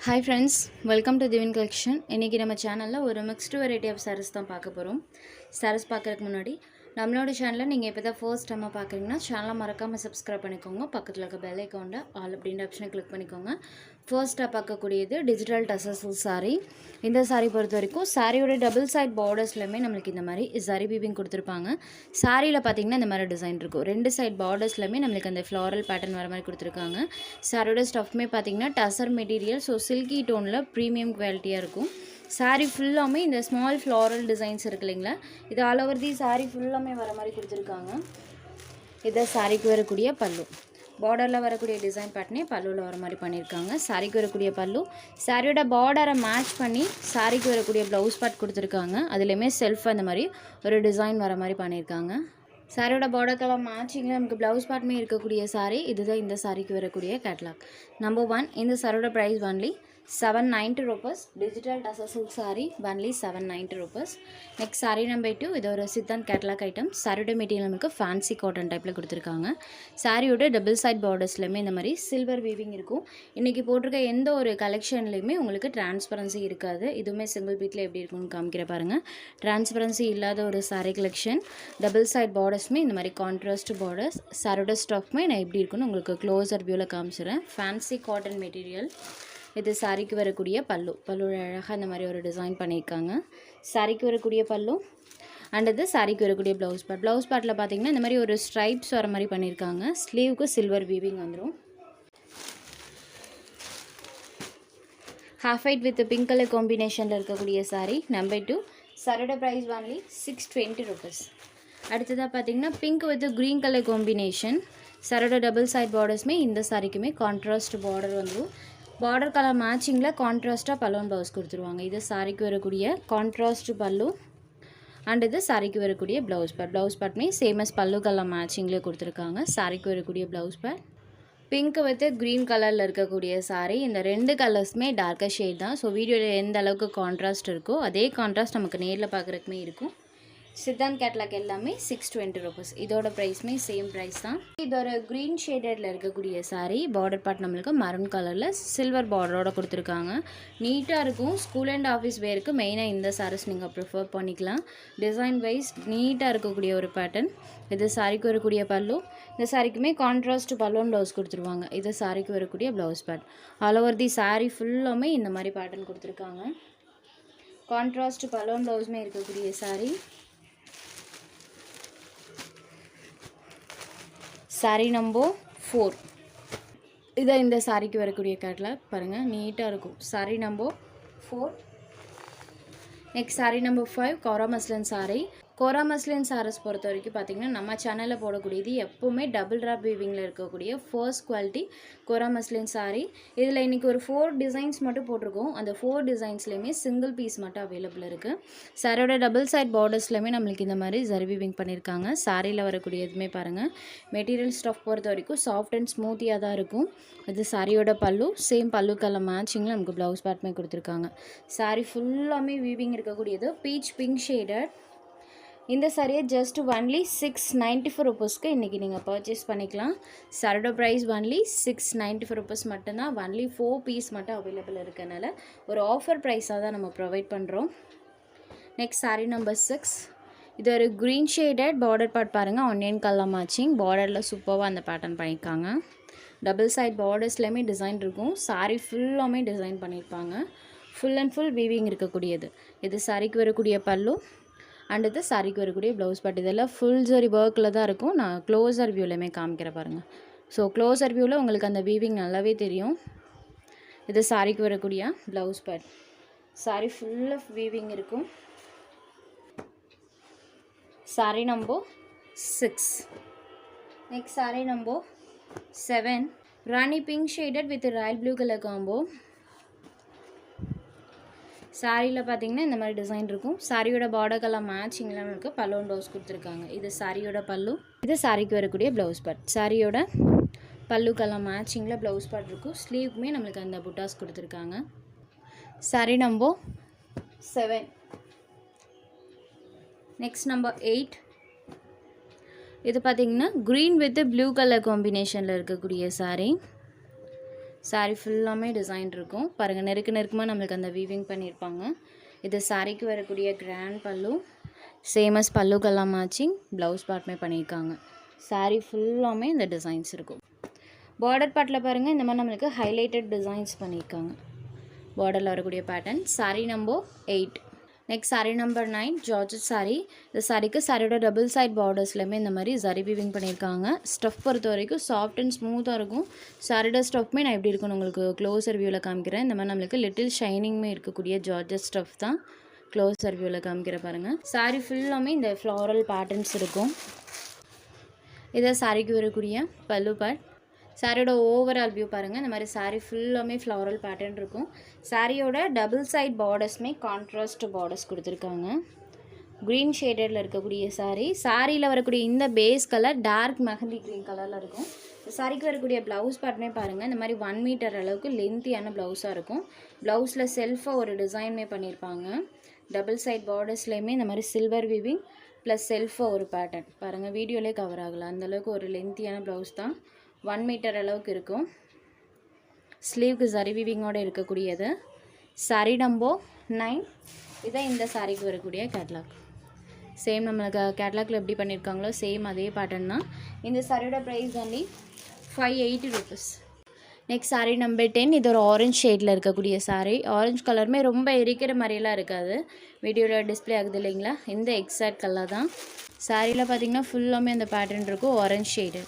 Hi friends, welcome to Divine Collection. இன்னைக்கு நம்ம சேனல்ல ஒரு mixed variety of sarees தான் பார்க்க போறோம். sarees பார்க்கறதுக்கு முன்னாடி நம்மளோட சேனலை நீங்க இப்போதான் ஃபர்ஸ்ட் டைம் பார்க்கறீங்கன்னா சேனலை மறக்காம subscribe பண்ணிக்கோங்க. பக்கத்துல இருக்க bell icon-ல all அப்படின்ற ஆப்ஷனை click பண்ணிக்கோங்க. ஃபர்ஸ்டா பார்க்கக்கூடியது digital tassel saree. இந்த saree பொறுத்த வரைக்கும் சாரியோட டபுள் சைடு பார்டர்ஸ்லமே நமக்கு இந்த மாதிரி zari weaving கொடுத்திருப்பாங்க. சாரியில பாத்தீங்கன்னா இந்த மாதிரி டிசைன் இருக்கும். ரெண்டு சைடு பார்டர்ஸ்லமே நமக்கு அந்த floral pattern வர மாதிரி கொடுத்திருக்காங்க. சாரியோட ஸ்டஃப்மே பாத்தீங்கன்னா டசர் மெட்டீரியல் ஸோ சில்கி டோனில் ப்ரீமியம் குவாலிட்டியாக இருக்கும். சாரீ ஃபுல்லாமே இந்த ஸ்மால் ஃப்ளாரல் டிசைன்ஸ் இருக்கு இல்லைங்களா, இது ஆல் ஓவர் தி சாரீ ஃபுல்லாமே வர மாதிரி கொடுத்துருக்காங்க. இதை சாரிக்கு வரக்கூடிய பல்லு, பார்டரில் வரக்கூடிய டிசைன் பேட்டர்னே பல்லுவில் வர மாதிரி பண்ணியிருக்காங்க. சாரிக்கு வரக்கூடிய பல்லு, சாரியோட பார்டரை மேட்ச் பண்ணி சாரிக்கு வரக்கூடிய ப்ளவுஸ் பார்ட் கொடுத்துருக்காங்க. அதுலேயுமே செல்ஃப் அந்த மாதிரி ஒரு டிசைன் வர மாதிரி பண்ணியிருக்காங்க. சாரியோட பார்டர் கலர் மேட்சிங்கில் நமக்கு ப்ளவுஸ் பார்ட்டுமே இருக்கக்கூடிய சாரீ. இதுதான் இந்த சாரிக்கு வரக்கூடிய கேட்லாக். நம்பர் 1, இந்த சாரியோட price only 790 rupees. Digital tussar silk sari only 790 rupees. Next sari number 2, இது ஒரு சித்தான் கேட்லாக் ஐட்டம். சாரியோட மெட்டீரியல் நமக்கு ஃபேன்சி காட்டன் டைப்பில் கொடுத்துருக்காங்க. சாரியோட டபுள் சைட் பார்டர்ஸ்லையுமே இந்த மாதிரி சில்வர் வீவிங் இருக்கும். இன்றைக்கி போட்டிருக்க எந்த ஒரு கலெக்ஷன்லையுமே உங்களுக்கு டிரான்ஸ்பரன்சி இருக்காது. இதுவுமே சிங்கிள் பீட்டில் எப்படி இருக்குன்னு காமிக்கிற பாருங்கள். டிரான்ஸ்பரன்சி இல்லாத ஒரு சாரீ கலெக்ஷன். டபுள் சைட் பார்டர்ஸ்மே இந்த மாதிரி கான்ட்ராஸ்ட் பார்டர்ஸ். சாரியோட ஸ்டஃப்மே நான் எப்படி இருக்குன்னு உங்களுக்கு க்ளோஸர் வியூவில் காமிச்சிடுறேன். Fancy cotton material. இது சாரிக்கு வரக்கூடிய பல்லு. பல்லு அழகாக இந்த மாதிரி ஒரு டிசைன் பண்ணியிருக்காங்க. சாரிக்கு வரக்கூடிய பல்லு அண்ட் இது சாரிக்கு வரக்கூடிய ப்ளவுஸ் பார்ட். ப்ளவுஸ் பார்ட்டில் பார்த்தீங்கன்னா இந்த மாதிரி ஒரு ஸ்ட்ரைப்ஸ் வர மாதிரி பண்ணியிருக்காங்க. ஸ்லீவுக்கு சில்வர் வீவிங் வந்துடும். Half white with pink colour காம்பினேஷனில் இருக்கக்கூடிய சாரீ நம்பர் 2. சாரியோட ப்ரைஸ் ஒன்லி 620 rupees. அடுத்ததாக பார்த்தீங்கன்னா pink with green colour combination. சாரியோட டபுள் சைட் பார்டர்ஸ்மே இந்த சாரிக்குமே கான்ட்ராஸ்ட் பார்டர் வந்துடும். பார்டர் கலர் மேட்சிங்கில் கான்ட்ராஸ்ட்டாக பல்லுவன் ப்ளவுஸ் கொடுத்துருவாங்க. இது சாரிக்கு வரக்கூடிய கான்ட்ராஸ்ட் பல்லு அண்ட் இது சாரிக்கு வரக்கூடிய ப்ளவுஸ் பார்ட். ப்ளவுஸ் பார்ட்மே சேமஸ் பல்லு கலர் மேட்சிங்கில் கொடுத்துருக்காங்க. சாரிக்கு வரக்கூடிய blouse part pink with green கலரில் இருக்கக்கூடிய சாரீ. இந்த ரெண்டு கலர்ஸுமே டார்க்கர் ஷேட் தான். ஸோ வீடியோவில் எந்த அளவுக்கு கான்ட்ராஸ்ட் இருக்கோ அதே கான்ட்ராஸ்ட் நமக்கு நேரில் பார்க்குறதுக்குமே இருக்கும். சித்தான் கேட்லாக் எல்லாமே 620 rupees. இதோட ப்ரைஸ்மே சேம் ப்ரைஸ் தான். இது ஒரு க்ரீன் ஷேடடில் இருக்கக்கூடிய சாரீ. பார்டர் பார்ட் நம்மளுக்கு மரூன் கலரில் சில்வர் பார்டரோட கொடுத்துருக்காங்க. நீட்டாக இருக்கும். ஸ்கூல் அண்ட் ஆஃபீஸ் வேருக்கு மெயினாக இந்த சாரீஸ் நீங்கள் ப்ரிஃபர் பண்ணிக்கலாம். டிசைன் வைஸ் நீட்டாக இருக்கக்கூடிய ஒரு பேட்டர்ன். இது சாரிக்கு வரக்கூடிய பல்லு. இந்த சாரிக்குமே கான்ட்ராஸ்ட் பல்லுவன் ப்ளவுஸ் கொடுத்துருவாங்க. இது சாரிக்கு வரக்கூடிய ப்ளவுஸ் பேட். ஆல் ஓவர் தி சாரீ ஃபுல்லாமே இந்த மாதிரி பேட்டர்ன் கொடுத்துருக்காங்க. கான்ட்ராஸ்ட் பல்லுவன் ப்ளவுஸுமே இருக்கக்கூடிய சாரீ. சாரீ நம்பர் 4. இதான் இந்த சாரிக்கு வரக்கூடிய கேட்லாக் பாருங்கள், நீட்டாக இருக்கும். Sari number 4. Next sari number 5, கோரா மஸ்லின் சாரீ. கோரா மஸ்லின் சாரீஸ் பொறுத்த வரைக்கும் பார்த்திங்கன்னா நம்ம சேனலில் போடக்கூடியது எப்போவுமே டபுள் ட்ராப் வீவிங்கில் இருக்கக்கூடிய ஃபர்ஸ்ட் குவாலிட்டி கோரா மஸ்லின் சாரீ. இதில் இன்றைக்கி ஒரு 4 டிசைன்ஸ் மட்டும் போட்டிருக்கோம். அந்த 4 டிசைன்ஸ்லேயுமே சிங்கிள் பீஸ் மட்டும் அவைலபிள் இருக்குது. சாரியோட டபுள் சைட் பார்டர்ஸ்லையுமே நம்மளுக்கு இந்த மாதிரி ஜரி வீவிங் பண்ணியிருக்காங்க. சாரியில் வரக்கூடிய எதுவுமே பாருங்கள், மெட்டீரியல் ஸ்டஃப் பொறுத்த வரைக்கும் சாஃப்ட் அண்ட் ஸ்மூத்தியாக தான் இருக்கும். இது சாரியோட பல்லு. சேம் பல்லு கலர் மேட்சிங்கில் நமக்கு ப்ளவுஸ் பார்ட்டுமே கொடுத்துருக்காங்க. சாரீ ஃபுல்லாமே வீவிங் இருக்கக்கூடியது பீச் பிங்க் ஷேடட். இந்த சாரியை ஜஸ்ட் ஒன்லி 694 rupeesக்கு இன்றைக்கி நீங்கள் பர்ச்சேஸ் பண்ணிக்கலாம். சாரியோட ப்ரைஸ் ஒன்லி 694 rupees மட்டும்தான். ஒன்லி 4 பீஸ் மட்டும் அவைலபிள் இருக்கனால ஒரு ஆஃபர் ப்ரைஸாக தான் நம்ம ப்ரொவைட் பண்ணுறோம். Next sari number 6. இது ஒரு க்ரீன் ஷேடட். பார்டர் பார்ட் பாருங்கள், ஆனியன் கலர் மேட்சிங். பார்டரில் சூப்பராக அந்த பேட்டர்ன் பண்ணியிருக்காங்க. டபுள் சைட் பார்டர்ஸ்லையுமே டிசைன் இருக்கும். சாரீ ஃபுல்லாமே டிசைன் பண்ணியிருப்பாங்க. ஃபுல் அண்ட் ஃபுல் வீவிங் இருக்கக்கூடியது. இது சாரிக்கு வரக்கூடிய பல்லு அண்ட் இது சாரிக்கு வரக்கூடிய ப்ளவுஸ் பார்ட். இதெல்லாம் ஃபுல் ஜரி ஒர்க்கில் தான் இருக்கும். நான் க்ளோஸர் வியூலையுமே காமிக்கிற பாருங்கள். ஸோ க்ளோஸர் வியூவில் உங்களுக்கு அந்த வீவிங் நல்லாவே தெரியும். இது சாரிக்கு வரக்கூடிய blouse part. Sari full of weaving இருக்கும். Sari number 6. Next sari number 7, Rani pink shaded with royal blue colour combo. சாரியில் பார்த்தீங்கன்னா இந்த மாதிரி டிசைன் இருக்கும். சாரியோட பார்டர் கலர் மேட்சிங்கில் நமக்கு பல்லுவன் ப்ளவுஸ் கொடுத்துருக்காங்க. இது சாரியோட பல்லு. இது சாரிக்கு வரக்கூடிய ப்ளவுஸ் பார்ட். சாரியோட பல்லு கலர் மேட்சிங்கில் ப்ளவுஸ் பார்ட் இருக்கும். ஸ்லீவுக்குமே நம்மளுக்கு அந்த புட்டாஸ் கொடுத்துருக்காங்க. Sorry number 7. Next number 8. இது பார்த்தீங்கன்னா க்ரீன் வித் ப்ளூ கலர் காம்பினேஷனில் இருக்கக்கூடிய சாரீ. saree ஃபுல்லாமே டிசைன் இருக்கும் பாருங்கள். நெருக்கமாக நம்மளுக்கு அந்த வீவிங் பண்ணியிருப்பாங்க. இது சாரிக்கு வரக்கூடிய கிராண்ட் பல்லு, சேமஸ் பல்லுக்கெல்லாம் மேட்சிங் ப்ளவுஸ் பார்ட்டுமே பண்ணியிருக்காங்க. சாரீ ஃபுல்லாமே இந்த டிசைன்ஸ் இருக்கும். பார்டர் பார்ட்டில் பாருங்கள், இந்த மாதிரி நம்மளுக்கு ஹைலைட்டட் டிசைன்ஸ் பண்ணியிருக்காங்க. பார்டரில் வரக்கூடிய pattern. Sari number 8. Next sari number 9 georgette sari. இந்த சாரீக்கு சாரியோட டபுள் சைட் பார்டர்ஸ்லையுமே இந்த மாதிரி ஜரி வீவிங் பண்ணியிருக்காங்க. ஸ்டஃப் பொறுத்த வரைக்கும் சாஃப்ட் அண்ட் ஸ்மூத்தாக இருக்கும். சாரியோட ஸ்டஃப்மே நான் எப்படி இருக்குன்னு உங்களுக்கு க்ளோஸர் வியூவில் காமிக்கிறேன். இந்த மாதிரி நம்மளுக்கு லிட்டில் ஷைனிங்மே இருக்கக்கூடிய ஜார்ஜட் ஸ்டஃப் தான் க்ளோஸர் வியூவில் காமிக்கிற பாருங்கள். சாரீ ஃபுல்லாமே இந்த ஃப்ளாரல் பேட்டர்ன்ஸ் இருக்கும். இதை சாரிக்கு வரக்கூடிய பல்லு பார்ட். சாரியோட ஓவரால் வியூ பாருங்கள். இந்த மாதிரி சாரீ ஃபுல்லாமே ஃப்ளாரல் பேட்டர்ன் இருக்கும். சாரியோட டபுள் சைட் பார்டர்ஸ்மே கான்ட்ராஸ்ட் பார்டர்ஸ் கொடுத்துருக்காங்க. க்ரீன் ஷேடடில் இருக்கக்கூடிய சாரியில் வரக்கூடிய இந்த base colour dark mehndi green கலரில் இருக்கும். சாரிக்கு வரக்கூடிய ப்ளவுஸ் பார்ட்மே பாருங்கள். இந்த மாதிரி 1 மீட்டர் அளவுக்கு லென்த்தியான ப்ளவுஸாக இருக்கும். ப்ளவுஸில் செல்ஃபாக ஒரு டிசைன்மே பண்ணியிருப்பாங்க. டபுள் சைட் பார்டர்ஸ்லேயுமே இந்த மாதிரி சில்வர் வீவிங் ப்ளஸ் செல்ஃபாக ஒரு பேட்டர்ன் பாருங்கள். வீடியோலே கவர் ஆகலை, அந்தளவுக்கு ஒரு லென்த்தியான ப்ளவுஸ் தான். 1 மீட்டர் அளவுக்கு இருக்கும். ஸ்லீவ்க்கு சரி வீவிங்கோடு இருக்கக்கூடியது. சாரீ நம்பர் 9. இதான் இந்த சாரிக்கு வரக்கூடிய கேட்லாக். சேம் நம்மளுக்கு கேட்லாக்ல எப்படி பண்ணியிருக்காங்களோ சேம் அதே பேட்டர்ன் தான். இந்த சாரியோட price only 580 rupees. Next sari number 10. இது ஒரு ஆரஞ்ச் ஷேடில் இருக்கக்கூடிய சாரீ. ஆரஞ்சு கலருமே ரொம்ப எரிக்கிற மாதிரிலாம் இருக்காது. வீடியோவில் டிஸ்பிளே ஆகுது இல்லைங்களா, இந்த எக்ஸாக்ட் கலர் தான். சாரியில் பார்த்தீங்கன்னா ஃபுல்லாமே அந்த பேட்டர்ன் இருக்கும், orange shade.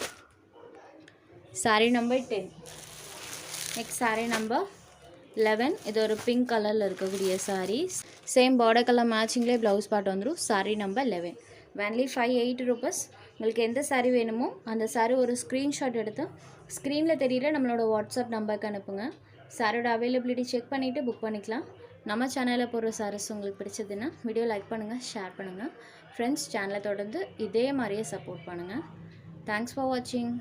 Sari number 10. Next sari number 11. இது ஒரு பிங்க் கலரில் இருக்கக்கூடிய சாரீ. சேம் பார்டர் கலர் மேட்சிங்லேயே ப்ளவுஸ் பார்ட் வந்துடும். சாரீ நம்பர் 11. Only 580 rupees. உங்களுக்கு எந்த சாரீ வேணுமோ அந்த சாரீ ஒரு ஸ்க்ரீன்ஷாட் எடுத்து ஸ்க்ரீனில் தெரியல நம்மளோட வாட்ஸ்அப் நம்பருக்கு அனுப்புங்க. சாரியோட அவைலபிலிட்டி செக் பண்ணிவிட்டு புக் பண்ணிக்கலாம். நம்ம சேனலில் போடுற சாரீஸ் உங்களுக்கு பிடிச்சதுன்னா வீடியோ லைக் பண்ணுங்கள், ஷேர் பண்ணுங்கள். ஃப்ரெண்ட்ஸ், சேனலை தொடர்ந்து இதே மாதிரியே சப்போர்ட் பண்ணுங்கள். தேங்க்ஸ் ஃபார் வாட்சிங்.